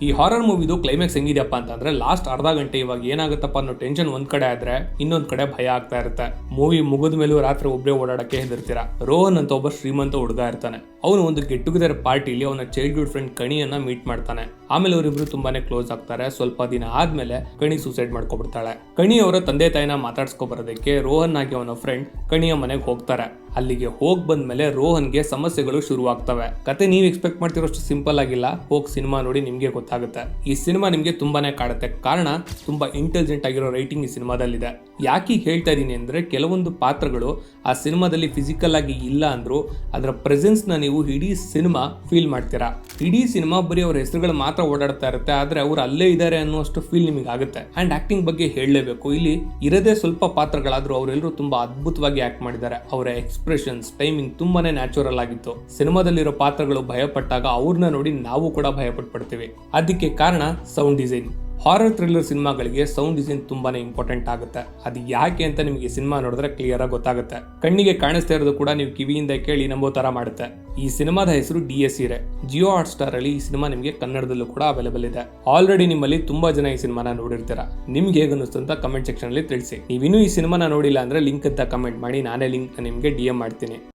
ಈ horror ಮೂವಿದು climax ಹೆಂಗಿದೆಯಪ್ಪ ಅಂತಂದ್ರೆ last ಅರ್ಧ ಗಂಟೆ ಇವಾಗ ಏನಾಗುತ್ತಪ್ಪ ಅನ್ನೋ ಟೆನ್ಷನ್ ಒಂದ್ ಕಡೆ ಆದ್ರೆ ಇನ್ನೊಂದ್ ಕಡೆ ಭಯ ಆಗ್ತಾ ಇರುತ್ತೆ. ಮೂವಿ ಮುಗಿದ ಮೇಲೂ ರಾತ್ರಿ ಒಬ್ಬರೇ ಓಡಾಡಕ್ಕೆ ಹೆದರ್ತೀರಾ. ರೋಹನ್ ಅಂತ ಒಬ್ಬ ಶ್ರೀಮಂತ ಹುಡುಗ ಇರ್ತಾನೆ. ಅವನು ಒಂದು ಗೆಟ್ ಟುಗೆದರ್ ಪಾರ್ಟಿಲಿ ಅವನ ಚೈಲ್ಡ್ಹುಡ್ ಫ್ರೆಂಡ್ ಕಣಿಯನ್ನ ಮೀಟ್ ಮಾಡ್ತಾನೆ. ಆಮೇಲೆ ಅವರಿಬ್ರು ತುಂಬಾನೇ ಕ್ಲೋಸ್ ಆಗ್ತಾರೆ. ಸ್ವಲ್ಪ ದಿನ ಆದ್ಮೇಲೆ ಕಣಿ ಸೂಸೈಡ್ ಮಾಡ್ಕೊಬಿಡ್ತಾಳೆ. ಕಣಿ ಅವರ ತಂದೆ ತಾಯಿನ ಮಾತಾಡ್ಸ್ಕೊ ಬರೋದಕ್ಕೆ ರೋಹನ್ ಆಗಿ ಅವನ ಫ್ರೆಂಡ್ ಕಣಿಯ ಮನೆಗೆ ಹೋಗ್ತಾರೆ. ಅಲ್ಲಿಗೆ ಹೋಗ್ ಬಂದ್ಮೇಲೆ ರೋಹನ್ಗೆ ಸಮಸ್ಯೆಗಳು ಶುರು ಆಗ್ತವೆ. ಕತೆ ನೀವು ಎಕ್ಸ್ಪೆಕ್ಟ್ ಮಾಡ್ತಿರೋಷ್ಟು ಸಿಂಪಲ್ ಆಗಿಲ್ಲ. ಹೋಗ್ ಸಿನಿಮಾ ನೋಡಿ ನಿಮ್ಗೆ ಗೊತ್ತಾಗುತ್ತೆ. ಈ ಸಿನಿಮಾ ನಿಮ್ಗೆ ತುಂಬಾನೇ ಕಾಡುತ್ತೆ. ಕಾರಣ ತುಂಬಾ ಇಂಟೆಲಿಜೆಂಟ್ ಆಗಿರೋ ರೈಟಿಂಗ್ ಈ ಸಿನಿಮಾದಲ್ಲಿದೆ. ಯಾಕೆ ಹೇಳ್ತಾ ಇದೀನಿ ಅಂದ್ರೆ ಕೆಲವೊಂದು ಪಾತ್ರಗಳು ಆ ಸಿನಿಮಾದಲ್ಲಿ ಫಿಸಿಕಲ್ ಆಗಿ ಇಲ್ಲ ಅಂದ್ರು ಅದರ ಪ್ರೆಸೆನ್ಸ್ ನ ನೀವು ಇಡೀ ಸಿನಿಮಾ ಫೀಲ್ ಮಾಡ್ತೀರಾ. ಇಡೀ ಸಿನಿಮಾ ಬರೀ ಅವ್ರ ಹೆಸರುಗಳು ಮಾತ್ರ ಓಡಾಡ್ತಾ ಇರುತ್ತೆ, ಆದ್ರೆ ಅವ್ರು ಅಲ್ಲೇ ಇದ್ದಾರೆ ಅನ್ನುವಷ್ಟು ಫೀಲ್ ನಿಮಗೆ ಆಗುತ್ತೆ. ಅಂಡ್ ಆಕ್ಟಿಂಗ್ ಬಗ್ಗೆ ಹೇಳಲೇಬೇಕು. ಇಲ್ಲಿ ಇರದೇ ಸ್ವಲ್ಪ ಪಾತ್ರಗಳಾದ್ರೂ ಅವರೆಲ್ಲರೂ ತುಂಬಾ ಅದ್ಭುತವಾಗಿ ಆಕ್ಟ್ ಮಾಡಿದ್ದಾರೆ. ಅವರ ಎಕ್ಸ್ಪ್ರೆಷನ್ಸ್, ಟೈಮಿಂಗ್ ತುಂಬಾನೇ ನ್ಯಾಚುರಲ್ ಆಗಿತ್ತು. ಸಿನಿಮಾದಲ್ಲಿರೋ ಪಾತ್ರಗಳು ಭಯಪಟ್ಟಾಗ ಅವ್ರನ್ನ ನೋಡಿ ನಾವು ಕೂಡ ಭಯಪಟ್ಬಿಡ್ತೀವಿ. ಅದಕ್ಕೆ ಕಾರಣ ಸೌಂಡ್ ಡಿಸೈನ್. ಹಾರರ್ ಥ್ರಿಲ್ಲರ್ ಸಿನಿಮಾಗಳಿಗೆ ಸೌಂಡ್ ಡಿಸೈನ್ ತುಂಬಾನೇ ಇಂಪಾರ್ಟೆಂಟ್ ಆಗುತ್ತೆ. ಅದು ಯಾಕೆ ಅಂತ ನಿಮಗೆ ಸಿನಿಮಾ ನೋಡಿದ್ರೆ ಕ್ಲಿಯರ್ ಆಗಿ ಗೊತ್ತಾಗುತ್ತೆ. ಕಣ್ಣಿಗೆ ಕಾಣಿಸ್ತಾ ಇರೋದು ಕೂಡ ನೀವು ಕಿವಿಯಿಂದ ಕೇಳಿ ನಂಬೋ ತರ ಮಾಡುತ್ತೆ. ಈ ಸಿನಿಮಾದ ಹೆಸರು DS ಇರೆ. ಜಿಯೋ ಹಾಟ್ ಸ್ಟಾರ್ ಅಲ್ಲಿ ಈ ಸಿನಿಮಾ ನಿಮಗೆ ಕನ್ನಡದಲ್ಲೂ ಕೂಡ ಅವೈಲೇಬಲ್ ಇದೆ. ಆಲ್ರೆಡಿ ನಿಮ್ಮಲ್ಲಿ ತುಂಬಾ ಜನ ಈ ಸಿನಿಮಾನ ನೋಡಿರ್ತೀರಾ. ನಿಮ್ಗೆ ಹೇಗೆ ಅನಿಸ್ತು ಅಂತ ಕಮೆಂಟ್ ಸೆಕ್ಷನ್ ಅಲ್ಲಿ ತಿಳಿಸಿ. ನೀವಿನ್ನೂ ಈ ಸಿನಿಮಾನ ನೋಡಿಲ್ಲ ಅಂದ್ರೆ ಲಿಂಕ್ ಅಂತ ಕಮೆಂಟ್ ಮಾಡಿ, ನಾನೇ ಲಿಂಕ್ ನಿಮ್ಗೆ DM ಮಾಡ್ತೀನಿ.